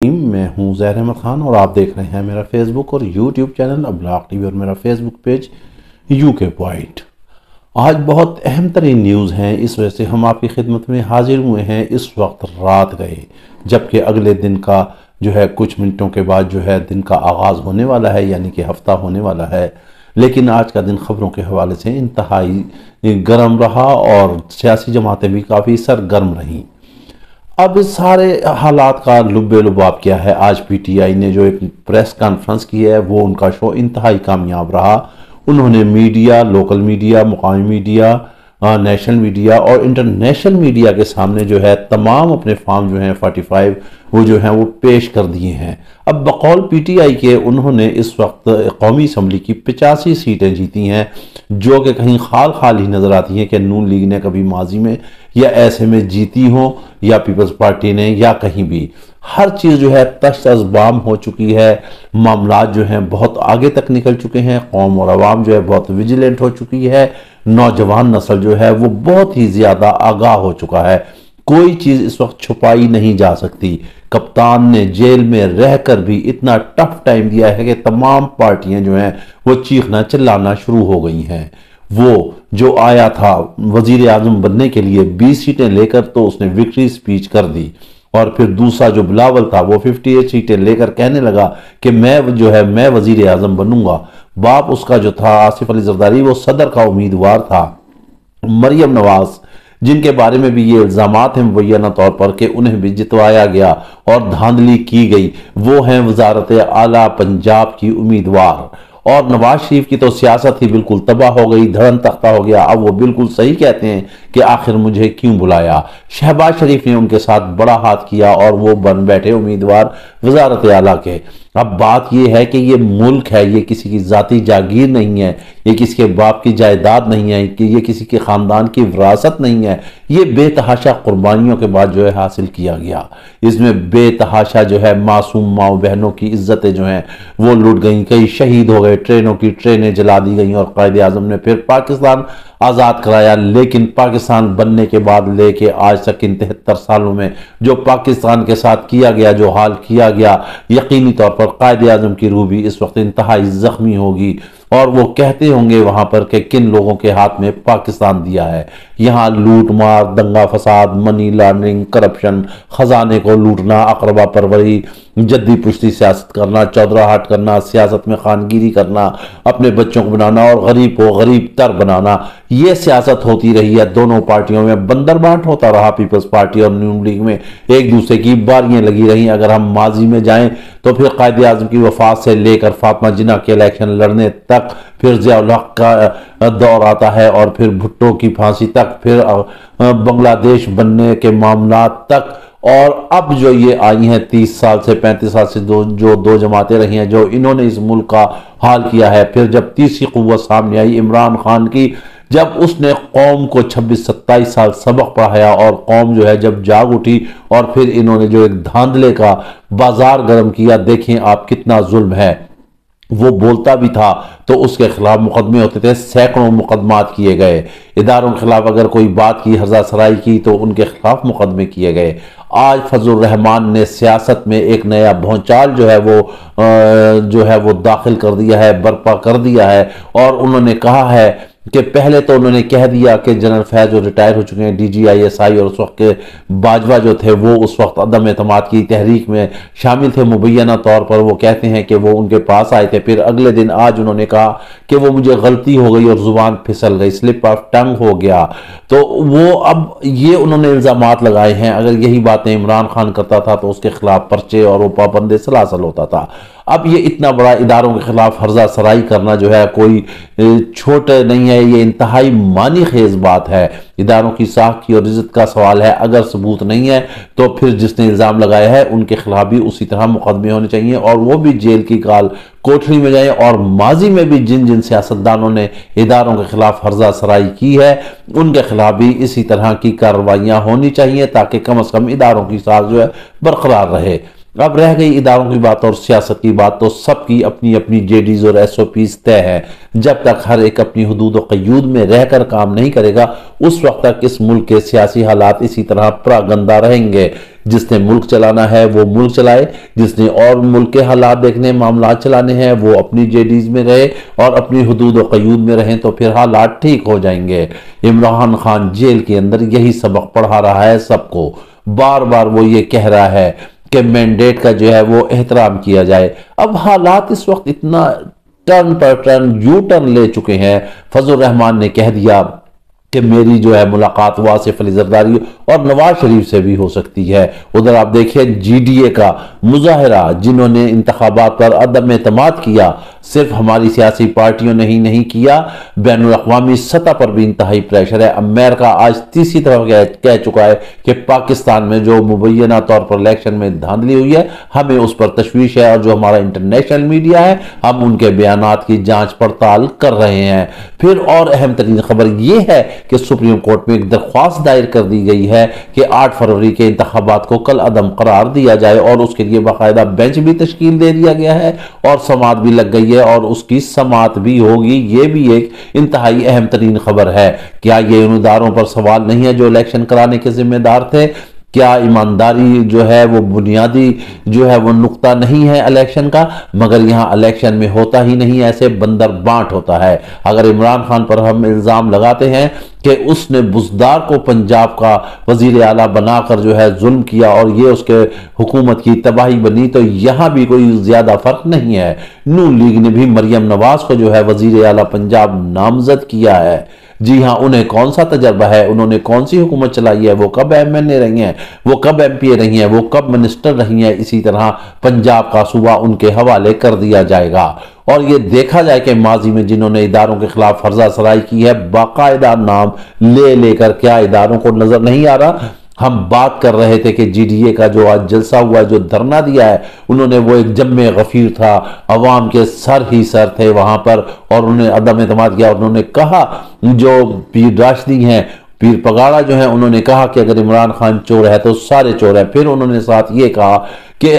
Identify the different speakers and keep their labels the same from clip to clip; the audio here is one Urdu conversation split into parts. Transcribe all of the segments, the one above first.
Speaker 1: میں ہوں زہر احمد خان اور آپ دیکھ رہے ہیں میرا فیس بک اور یوٹیوب چینل ابلاغ ٹی وی اور میرا فیس بک پیج یو کے پوائنٹ۔ آج بہت اہم ترین نیوز ہیں، اس وجہ سے ہم آپ کی خدمت میں حاضر ہوئے ہیں۔ اس وقت رات گئے جبکہ اگلے دن کا کچھ منٹوں کے بعد دن کا آغاز ہونے والا ہے، یعنی کہ ہفتہ ہونے والا ہے، لیکن آج کا دن خبروں کے حوالے سے انتہائی گرم رہا اور سیاسی جماعتیں بھی کافی سرگرم رہیں۔ اب اس سارے حالات کا لب لباب کیا ہے؟ آج پی ٹی آئی نے جو ایک پریس کانفرنس کی ہے وہ ان کا شو انتہائی کامیاب رہا۔ انہوں نے میڈیا، لوکل میڈیا، مقامی میڈیا، نیشنل میڈیا اور انٹرنیشنل میڈیا کے سامنے تمام اپنے فارم 45 وہ پیش کر دیے ہیں۔ اب بقول پی ٹی آئی کے انہوں نے اس وقت قومی اسمبلی کی 85 سیٹیں جیتی ہیں، جو کہ کہیں خال خال ہی نظر آتی ہیں کہ نون لیگ نے کبھی ماضی میں یا ایسے میں جیتی ہوں یا پیپلز پارٹی نے یا کہیں بھی۔ ہر چیز تشت از بام ہو چکی ہے، معاملات بہت آگے تک نکل چکے ہیں، قوم اور عوام بہت ویجیلنٹ ہو چکی ہے، نوجوان نسل وہ بہت ہی زیادہ آگاہ ہو چکا ہے۔ کوئی چیز اس وقت چھپائی نہیں جا سکتی۔ کپتان نے جیل میں رہ کر بھی اتنا ٹف ٹائم دیا ہے کہ تمام پارٹیاں وہ چیخنا چلانا شروع ہو گئی ہیں۔ وہ جو آیا تھا وزیر اعظم بننے کے لیے 20 سیٹیں لے کر، تو اس نے وکٹری سپیچ کر دی، اور پھر دوسرا جو بلاول تھا وہ 58 سیٹیں لے کر کہنے لگا کہ میں وزیر اعظم بنوں گا۔ باپ اس کا جو تھا آصف علی زرداری، وہ صدر کا امیدوار تھا۔ مریم نواز، جن کے بارے میں بھی یہ الزامات ہیں مبینہ طور پر کہ انہیں بھی جتوایا گیا اور دھاندلی کی گئی، وہ ہیں وزارت اعلیٰ پنجاب کی امیدوار۔ اور نواز شریف کی تو سیاست ہی بالکل تباہ ہو گئی، دھڑن تختہ ہو گیا۔ اب وہ بالکل صحیح کہتے ہیں کہ آخر مجھے کیوں بلایا۔ شہباز شریف نے ان کے ساتھ بڑا ہاتھ کیا اور وہ بن بیٹھے امیدوار وزارت اعلیٰ کے۔ اب بات یہ ہے کہ یہ ملک ہے، یہ کسی کی ذاتی جاگیر نہیں ہے، یہ کسی کے باپ کی جائیداد نہیں ہے، کہ یہ کسی کے خاندان کی وراثت نہیں ہے۔ یہ بے تحاشا قربانیوں کے بعد حاصل کیا گیا۔ اس میں بے تحاشا معصوم ماؤں بہنوں کی عزتیں وہ لٹ گئیں، کئی شہید ہو گئے، ٹرینوں کی ٹرینیں جلا دی گئیں، اور قائد اعظم نے پھر پاکستان آزاد کرایا۔ لیکن پاکستان بننے کے بعد لے کے آج تک ان 73 سالوں میں جو پاکستان کے ساتھ کیا گیا، جو حال کیا گیا، یقینی طور پر قائد اعظم کی روح بھی اس وقت انتہائی زخمی ہوگی، اور وہ کہتے ہوں گے وہاں پر کہ کن لوگوں کے ہاتھ میں پاکستان دیا ہے۔ یہاں لوٹ مار، دنگا فساد، منی لانڈرنگ، کرپشن، خزانے کو لوٹنا، اقربا پروری، جدی پشتی سیاست کرنا، چودراہٹ کرنا، سیاست میں خانگیری کرنا، اپنے بچوں کو بنانا اور غریب کو غریب تر بنانا، یہ سیاست ہوتی رہی ہے۔ دونوں پارٹیوں میں بندر بانٹ ہوتا رہا، پیپلز پارٹی اور نون لیگ میں ایک دوسرے کی باریاں لگی رہیں۔ اگر ہم ماضی میں جائیں تو پھر قائد اعظم کی وفات سے لے کر فاطمہ جناح کے الیکشن لڑنے تک، پھر ضیاء الحق کا دور آتا ہے، اور پھر بھٹو کی پھانسی تک، پھر بنگلہ دیش بننے کے معاملات تک، اور اب جو یہ آئی ہیں 30 سال سے 35 سال سے جو دو جماعتیں رہی ہیں، جو انہوں نے اس ملک کا حال کیا ہے۔ پھر جب تیسری قوت سامنے آئی عمران خان کی، جب اس نے قوم کو 26-27 سال سبق پڑھایا، اور قوم جب جاگ اٹھی، اور پھر انہوں نے ایک دھاندلے کا بازار گرم کیا۔ دیکھیں آپ کتنا ظلم ہے۔ وہ بولتا بھی تھا تو اس کے خلاف مقدمے ہوتے تھے، سینکڑوں مقدمات کیے گئے۔ اداروں کے خلاف اگر کوئی بات کی، ہرزہ سرائی کی، تو ان کے خلاف مقدمے کیے گئے۔ آج فضل الرحمان نے سیاست میں ایک نیا بھونچال وہ داخل کر دیا ہے، برپا کر دیا ہے، اور انہوں نے کہا ہے کہ پہلے تو انہوں نے کہہ دیا کہ جنرل فیض جو ریٹائر ہو چکے ہیں، D G I S I, اور اس وقت کے باجوہ جو تھے وہ اس وقت عدم اعتماد کی تحریک میں شامل تھے، مبینہ طور پر وہ کہتے ہیں کہ وہ ان کے پاس آئے تھے۔ پھر اگلے دن آج انہوں نے کہا کہ وہ مجھے غلطی ہو گئی اور زبان پھسل گئی، سلپ آف ٹنگ ہو گیا۔ تو وہ اب یہ انہوں نے الزامات لگائے ہیں۔ اگر یہی باتیں عمران خان کرتا تھا تو اس کے خلاف پرچے اور وہ پابند سلاسل ہوتا تھا۔ اب یہ اتنا بڑا اداروں کے خلاف ہرزہ سرائی کرنا کوئی چھوٹے نہیں ہے، یہ انتہائی معنی خیز بات ہے۔ اداروں کی ساکھ کی اور عزت کا سوال ہے۔ اگر ثبوت نہیں ہے تو پھر جس نے الزام لگایا ہے ان کے خلاف بھی اسی طرح مقدمے ہونے چاہیے، اور وہ بھی جیل کی کوٹری میں جائیں۔ اور ماضی میں بھی جن سیاستدانوں نے اداروں کے خلاف ہرزہ سرائی کی ہے، ان کے خلاف بھی اسی طرح کی کارروائیاں ہونی چاہیے، تاکہ کم از کم اداروں کی ساکھ برقرار رہے۔ اب رہ گئی اداروں کی بات اور سیاست کی بات، تو سب کی اپنی اپنی جے ڈیز اور ایس او پیز طے ہے۔ جب تک ہر ایک اپنی حدود و قیود میں رہ کر کام نہیں کرے گا، اس وقت تک اس ملک کے سیاسی حالات اسی طرح پراگندہ رہیں گے۔ جس نے ملک چلانا ہے وہ ملک چلائے، جس نے اور ملک کے حالات دیکھنے معاملات چلانے ہیں وہ اپنی جے ڈیز میں رہے اور اپنی حدود و قیود میں رہیں، تو پھر حالات ٹھیک ہو جائیں گے۔ عمران خان جیل کے اندر یہی سبق پڑھا رہا ہے سب کو، بار بار وہ یہ کہہ رہا ہے کہ مینڈیٹ کا جو ہے وہ احترام کیا جائے۔ اب حالات اس وقت اتنا turn per turn you turn لے چکے ہیں، فضل الرحمان نے کہہ دیا کہ میری جو ہے ملاقات آصف علی زرداری اور نواز شریف سے بھی ہو سکتی ہے۔ ادھر آپ دیکھیں جی ڈی اے کا مظاہرہ، جنہوں نے انتخابات پر عدم اعتماد کیا، صرف ہماری سیاسی پارٹیوں نے ہی نہیں کیا، بین الاقوامی سطح پر بھی انتہائی پریشر ہے۔ امریکہ آج تیسری طرف کہہ چکا ہے کہ پاکستان میں جو مبینہ طور پر الیکشن میں دھاندلی ہوئی ہے ہمیں اس پر تشویش ہے، اور جو ہمارا انٹرنیشنل میڈیا ہے ہم ان کے بیانات کی جانچ پڑتال کر رہے ہیں۔ پھر اور اہم ترین خبر یہ ہے کہ سپریم کورٹ میں ایک درخواست دائر کر دی گئی ہے کہ 8 فروری کے انتخابات کو کل عدم قرار دیا جائے، اور اس کے لیے باقاعدہ بینچ بھی تشکیل دے دیا گیا ہے اور سماعت بھی لگ گئی ہے اور اس کی سماعت بھی ہوگی۔ یہ بھی ایک انتہائی اہم ترین خبر ہے۔ کیا یہ ان اداروں پر سوال نہیں ہے جو الیکشن کرانے کے ذمہ دار تھے؟ کیا ایمانداری جو ہے وہ بنیادی جو ہے وہ نقطہ نہیں ہے الیکشن کا؟ مگر یہاں الیکشن میں ہوتا ہی نہیں، ایسے بندر بانٹ ہوتا ہے۔ اگر عمران خان پر ہم الزام لگاتے ہیں کہ اس نے بزدار کو پنجاب کا وزیر اعلیٰ بنا کر جو ہے ظلم کیا اور یہ اس کے حکومت کی تباہی بنی، تو یہاں بھی کوئی زیادہ فرق نہیں ہے۔ نون لیگ نے بھی مریم نواز کو جو ہے وزیر اعلیٰ پنجاب نامزد کیا ہے۔ جی ہاں، انہیں کون سا تجربہ ہے، انہوں نے کون سی حکومت چلائی ہے، وہ کب ایم این اے رہی ہیں، وہ کب ایم پی اے رہی ہیں، وہ کب منسٹر رہی ہیں۔ اسی طرح پنجاب کا صوبہ ان کے حوالے کر دیا جائے گا۔ اور یہ دیکھا جائے کہ ماضی میں جنہوں نے اداروں کے خلاف فرضہ سرائی کی ہے، باقاعدہ نام لے کر، کیا اداروں کو نظر نہیں آ رہا؟ ہم بات کر رہے تھے کہ جی ڈی اے کا جو آج جلسہ ہوا ہے، جو دھرنا دیا ہے، انہوں نے وہ ایک جم غفیر تھا، عوام کے سر ہی سر تھے وہاں پر، اور انہوں نے عدم اعتماد کیا۔ اور انہوں نے کہا، جو پیر راشدی ہیں، پیر پگاڑا جو ہیں، انہوں نے کہا کہ اگر عمران خان چور ہے تو سارے چور ہیں۔ پھر انہوں نے ساتھ یہ کہا کہ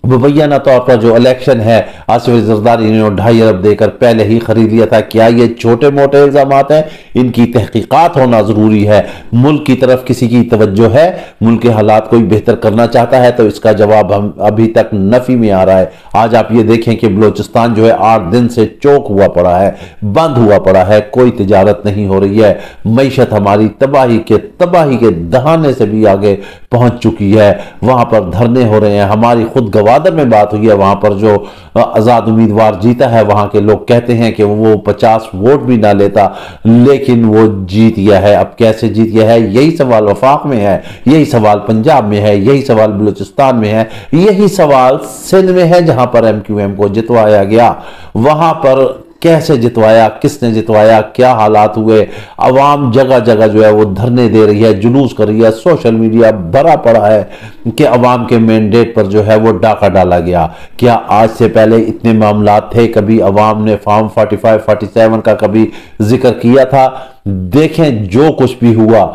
Speaker 1: مبینہ طور پر جو الیکشن ہے آصف علی زرداری نے 2.5 ارب دے کر پہلے ہی خرید لیا تھا۔ کیا یہ چھوٹے موٹے الزامات ہیں؟ ان کی تحقیقات ہونا ضروری ہے۔ ملک کی طرف کسی کی توجہ ہے، ملک کے حالات کوئی بہتر کرنا چاہتا ہے، تو اس کا جواب ہم ابھی تک نفی میں آ رہا ہے۔ آج آپ یہ دیکھیں کہ بلوچستان جو ہے 8 دن سے چوک ہوا پڑا ہے، بند ہوا پڑا ہے، کوئی تجارت نہیں ہو رہی ہے۔ معیشت ہماری تباہی کے دہانے سے بھی آگے پہنچ چکی ہے۔ وہاں پر دھرنے ہو رہے ہیں۔ ہماری خود گوادر میں بات ہوئی ہے، وہاں پر جو آزاد امیدوار جیتا ہے، وہاں کے لوگ کہتے ہیں کہ وہ 50 ووٹ بھی نہ لیتا، لیکن وہ جیت گیا ہے۔ اب کیسے جیت گیا ہے؟ یہی سوال وفاق میں ہے، یہی سوال پنجاب میں ہے، یہی سوال بلوچستان میں ہے، یہی سوال سندھ میں ہے جہاں پر ایم کیو ایم کو جتوایا گیا۔ وہاں پر کیسے جتوایا، کس نے جتوایا، کیا حالات ہوئے؟ عوام جگہ جگہ جو ہے وہ دھرنے دے رہی ہے، جلوس کر رہی ہے، سوشل میڈیا بھرا پڑا ہے کہ عوام کے مینڈیٹ پر جو ہے وہ ڈاکہ ڈالا گیا۔ کیا آج سے پہلے اتنے معاملات تھے؟ کبھی عوام نے فارم 45 47 کا کبھی ذکر کیا تھا؟ دیکھیں جو کچھ بھی ہوا،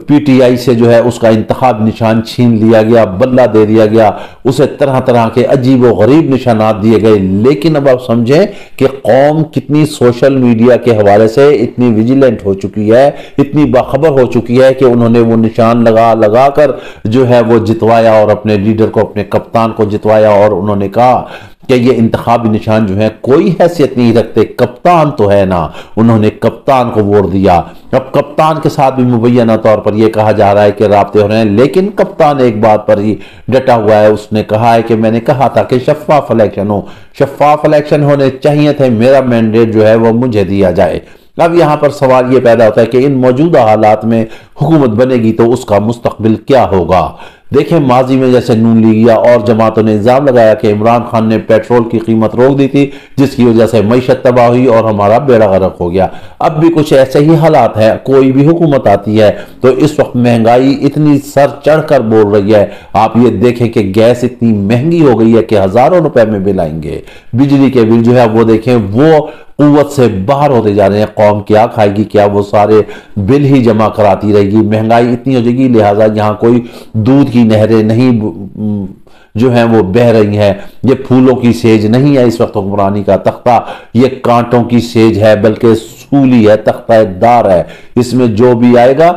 Speaker 1: پی ٹی آئی سے جو ہے اس کا انتخاب نشان چھین لیا گیا، بدلہ دے دیا گیا، اسے طرح طرح کے عجیب و غریب نشانات دیے گئے۔ لیکن اب آپ سمجھیں کہ قوم کتنی سوشل میڈیا کے حوالے سے اتنی ویجیلنٹ ہو چکی ہے، اتنی باخبر ہو چکی ہے کہ انہوں نے وہ نشان لگا کر جو ہے وہ جتوایا، اور اپنے لیڈر کو، اپنے کپتان کو جتوایا، اور انہوں نے کہا کہ یہ انتخابی نشان جو ہے کوئی حیثیت نہیں رکھتے، کپتان تو ہے نا۔ انہوں نے کپتان کو ووٹ دیا۔ اب کپتان کے ساتھ بھی مبینہ طور پر یہ کہا جا رہا ہے کہ رابطے ہو رہے ہیں، لیکن کپتان ایک بات پر ہی ڈٹا ہوا ہے۔ اس نے کہا ہے کہ میں نے کہا تھا کہ شفاف الیکشن ہو، شفاف الیکشن ہونے چاہیے تھے، میرا مینڈیٹ جو ہے وہ مجھے دیا جائے۔ اب یہاں پر سوال یہ پیدا ہوتا ہے کہ ان موجودہ حالات میں حکومت بنے گی تو اس کا مستقبل کیا ہوگا؟ دیکھیں، ماضی میں جیسے نون لیگیا اور جماعتوں نے الزام لگایا کہ عمران خان نے پیٹرول کی قیمت روک دی تھی، جس کی وجہ سے معیشت تباہ ہوئی اور ہمارا بیڑا غرق ہو گیا۔ اب بھی کچھ ایسے ہی حالات ہیں۔ کوئی بھی حکومت آتی ہے تو اس وقت مہنگائی اتنی سر چڑھ کر بول رہی ہے۔ آپ یہ دیکھیں کہ گیس اتنی مہنگی ہو گئی ہے کہ ہزاروں روپے میں بل آئیں گے۔ بجلی کے بل جو ہے وہ دیکھیں، وہ قوت سے باہر ہوتے جا رہے ہیں۔ قوم کیا کھائے گی؟ کیا وہ سارے بل ہی جمع کراتی رہے گی؟ مہنگائی اتنی ہو جائے گی، لہٰذا یہاں کوئی دودھ کی نہریں نہیں جو ہیں وہ بہہ رہی ہیں۔ یہ پھولوں کی سیج نہیں ہے اس وقت حکمرانی کا تختہ، یہ کانٹوں کی سیج ہے، بلکہ سولی ہے، تختہ دار ہے۔ اس میں جو بھی آئے گا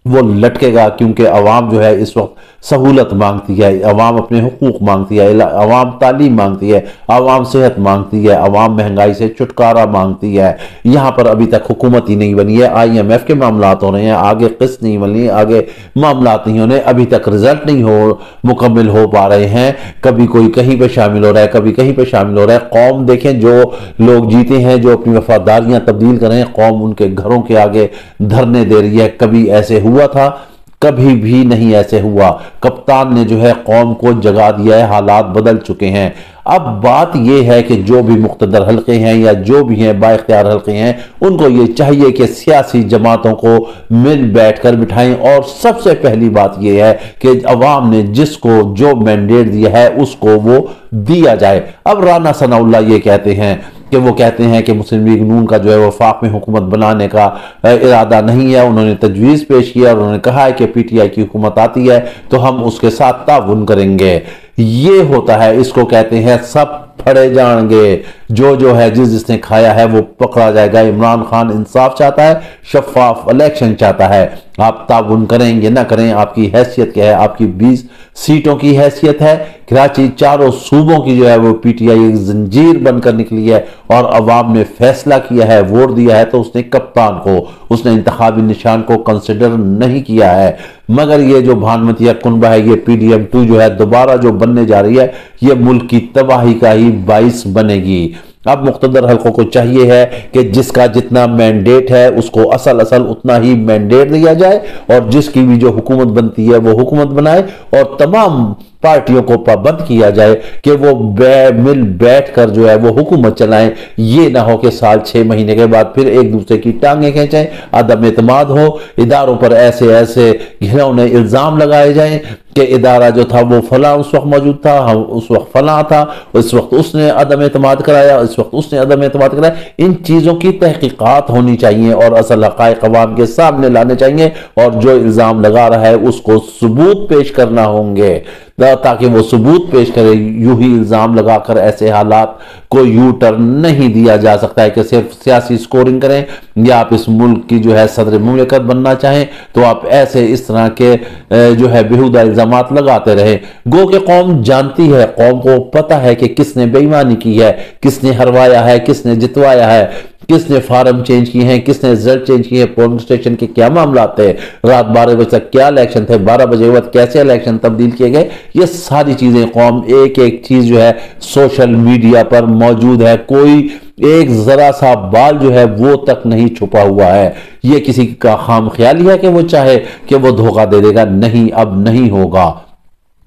Speaker 1: وہ لٹکے گا، کیونکہ عوام جو ہے اس وقت سہولت مانگتی ہے، عوام اپنے حقوق مانگتی ہے، عوام تعلیم مانگتی ہے، عوام صحت مانگتی ہے، عوام مہنگائی سے چھٹکارا مانگتی ہے۔ یہاں پر ابھی تک حکومت ہی نہیں بنی ہے، IMF کے معاملات ہو رہے ہیں، آگے قسط نہیں بنی، آگے معاملات نہیں ہونے، ابھی تک رزلٹ نہیں مکمل ہو پا رہے ہیں۔ کبھی کوئی کہیں پہ شامل ہو رہا ہے، کبھی کہیں پہ شامل ہو رہا ہے۔ قوم دیکھیں، جو لوگ جیتے ہیں، جو اپنی وفاداریاں تبدیل کریں، قوم ان کے گھروں کے آگے دھرنے دے رہی ہے۔ کبھی ایسے ہوا تھا؟ کبھی بھی نہیں ایسے ہوا۔ کپتان نے جو ہے قوم کو جگا دیا ہے، حالات بدل چکے ہیں۔ اب بات یہ ہے کہ جو بھی مقتدر حلقے ہیں یا جو بھی ہیں با اختیار حلقے ہیں، ان کو یہ چاہیے کہ سیاسی جماعتوں کو مل بیٹھ کر بٹھائیں، اور سب سے پہلی بات یہ ہے کہ عوام نے جس کو جو مینڈیٹ دیا ہے اس کو وہ دیا جائے۔ اب رانا ثناء اللہ یہ کہتے ہیں کہ مسلم لیگ نون کا جو ہے وفاق میں حکومت بنانے کا ارادہ نہیں ہے۔ انہوں نے تجویز پیش کیا اور انہوں نے کہا ہے کہ PTI کی حکومت آتی ہے تو ہم اس کے ساتھ تعاون کریں گے۔ یہ ہوتا ہے، اس کو کہتے ہیں سب پھڑے جائیں گے، جو ہے جس نے کھایا ہے وہ پکڑا جائے گا۔ عمران خان انصاف چاہتا ہے، شفاف الیکشن چاہتا ہے۔ آپ تعاون کریں یا نہ کریں، آپ کی حیثیت کیا ہے؟ آپ کی 20 سیٹوں کی حیثیت ہے۔ کراچی چاروں صوبوں کی جو ہے وہ PTI ایک زنجیر بن کر نکلی ہے، اور عوام نے فیصلہ کیا ہے، ووٹ دیا ہے، تو اس نے کپتان کو، اس نے انتخابی نشان کو کنسیڈر نہیں کیا ہے۔ مگر یہ جو بھانمتیہ کنبہ ہے، یہ PDM2 جو ہے دوبارہ جو بننے جا رہی ہے، یہ ملک کی تباہی کا ہی باعث بنے گی۔ اب مقتدر حلقوں کو چاہیے ہے کہ جس کا جتنا مینڈیٹ ہے اس کو اصل اتنا ہی مینڈیٹ دیا جائے، اور جس کی بھی جو حکومت بنتی ہے وہ حکومت بنائے، اور تمام پارٹیوں کو پابند کیا جائے کہ وہ مل بیٹھ کر جو ہے وہ حکومت چلائیں۔ یہ نہ ہو کہ سال 6 مہینے کے بعد پھر ایک دوسرے کی ٹانگیں کھینچیں، عدم اعتماد ہو، اداروں پر ایسے گھنونے الزام لگائے جائیں کہ ادارہ جو تھا وہ فلاں اس وقت موجود تھا، اس وقت فلاں تھا، اس وقت اس نے عدم اعتماد کرایا، اس وقت اس نے عدم اعتماد کرایا۔ ان چیزوں کی تحقیقات ہونی چاہیے اور اصل حقائق عوام کے سامنے لانے چاہیے، اور جو الزام لگا رہا ہے اس کو ثبوت پیش کرنا ہوں گے، تاکہ وہ ثبوت پیش کرے۔ یوں ہی الزام لگا کر ایسے حالات کو یو ٹرن نہیں دیا جا سکتا ہے کہ صرف سیاسی سکورنگ کریں، یا آپ اس ملک کی جو ہے صدر مملکت بننا چاہیں تو آپ ایسے اس طرح کے جو ہے بیہودہ الزامات لگاتے رہے۔ گو کہ قوم جانتی ہے، قوم کو پتہ ہے کہ کس نے بے ایمانی کی ہے، کس نے ہروایا ہے، کس نے جتوایا ہے، کس نے فارم چینج کیے ہیں، کس نے رزلٹ چینج کیے ہیں، پولنگ سٹیشن کے کیا معاملات تھے، رات 12 بجے تک کیا الیکشن تھے، 12 بجے کے بعد کیسے الیکشن تبدیل کیے گئے۔ یہ ساری چیزیں قوم ایک چیز جو ہے سوشل میڈیا پر موجود ہے، کوئی ایک ذرا سا بال جو ہے وہ تک نہیں چھپا ہوا ہے۔ یہ کسی کا خام خیالی ہے کہ وہ چاہے کہ وہ دھوکہ دے دے گا، نہیں، اب نہیں ہوگا۔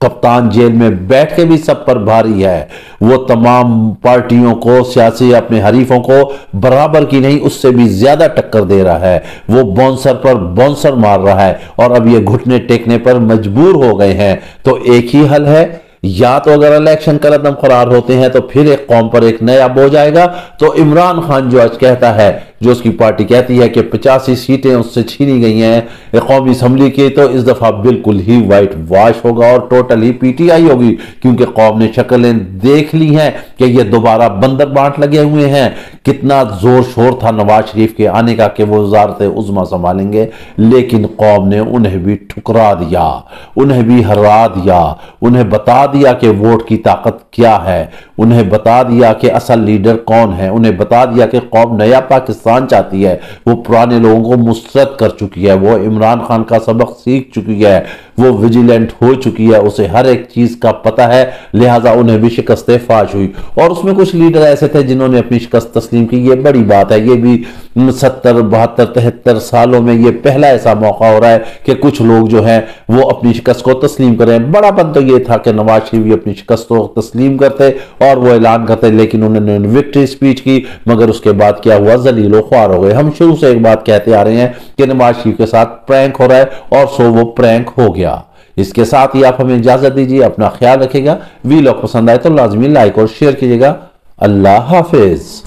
Speaker 1: کپتان جیل میں بیٹھ کے بھی سب پر بھاری ہے، وہ تمام پارٹیوں کو، سیاسی اپنے حریفوں کو برابر کی نہیں، اس سے بھی زیادہ ٹکر دے رہا ہے، وہ بونسر پر بونسر مار رہا ہے، اور اب یہ گھٹنے ٹیکنے پر مجبور ہو گئے ہیں۔ تو ایک ہی حل ہے، یا تو اگر الیکشن کا عدم قرار ہوتے ہیں تو پھر ایک قوم پر ایک نیا بوجھ آئے گا۔ تو عمران خان جو آج کہتا ہے، جو اس کی پارٹی کہتی ہے کہ 85 سیٹیں اس سے چھینی گئی ہیں قومی اسمبلی کی، تو اس دفعہ بالکل ہی وائٹ واش ہوگا اور ٹوٹل ہی PTI ہوگی، کیونکہ قوم نے شکلیں دیکھ لی ہیں کہ یہ دوبارہ بندر بانٹ لگے ہوئے ہیں۔ کتنا زور شور تھا نواز شریف کے آنے کا کہ وہ وزارت عظمیٰ سنبھالیں گے، لیکن قوم نے انہیں بھی ٹھکرا دیا، انہیں بھی ہرا دیا، انہیں بتا دیا کہ ووٹ کی طاقت کیا ہے، انہیں بتا دیا کہ اصل لیڈر کون ہے، انہیں بتا دیا کہ قوم نیا پاکستان چاہتی ہے، وہ پرانے لوگوں کو مسترد کر چکی ہے، وہ عمران خان کا سبق سیکھ چکی ہے، وہ ویجیلنٹ ہو چکی ہے، اسے ہر ایک چیز کا پتہ ہے، لہٰذا انہیں بھی شکست فاش ہوئی۔ اور اس میں کچھ لیڈر ایسے تھے جنہوں نے اپنی شکست تسلیم کی، یہ بڑی بات ہے، یہ بھی 70 72 73 سالوں میں یہ پہلا ایسا موقع ہو رہا ہے کہ کچھ لوگ جو ہیں وہ اپنی شکست کو تسلیم کریں۔ بڑا پن تو یہ تھا کہ نواز شریف اپنی شکست کو تسلیم کرتے اور وہ اعلان کرتے، لیکن انہوں نے وکٹری سپیچ کی، مگر اس کے بعد کیا ہوا، ذلیل و خوار ہو گئے۔ ہم شروع سے ایک بات کہتے آ رہے ہیں کہ نواز شریف کے ساتھ پرینک ہو رہا ہے، اور سو وہ پرینک ہو گیا۔ اس کے ساتھ ہی آپ ہمیں اجازت دیجیے، اپنا خیال رکھے گا، ویلاگ پسند آئے تو لازمی لائک اور شیئر کیجیے گا۔ اللہ حافظ۔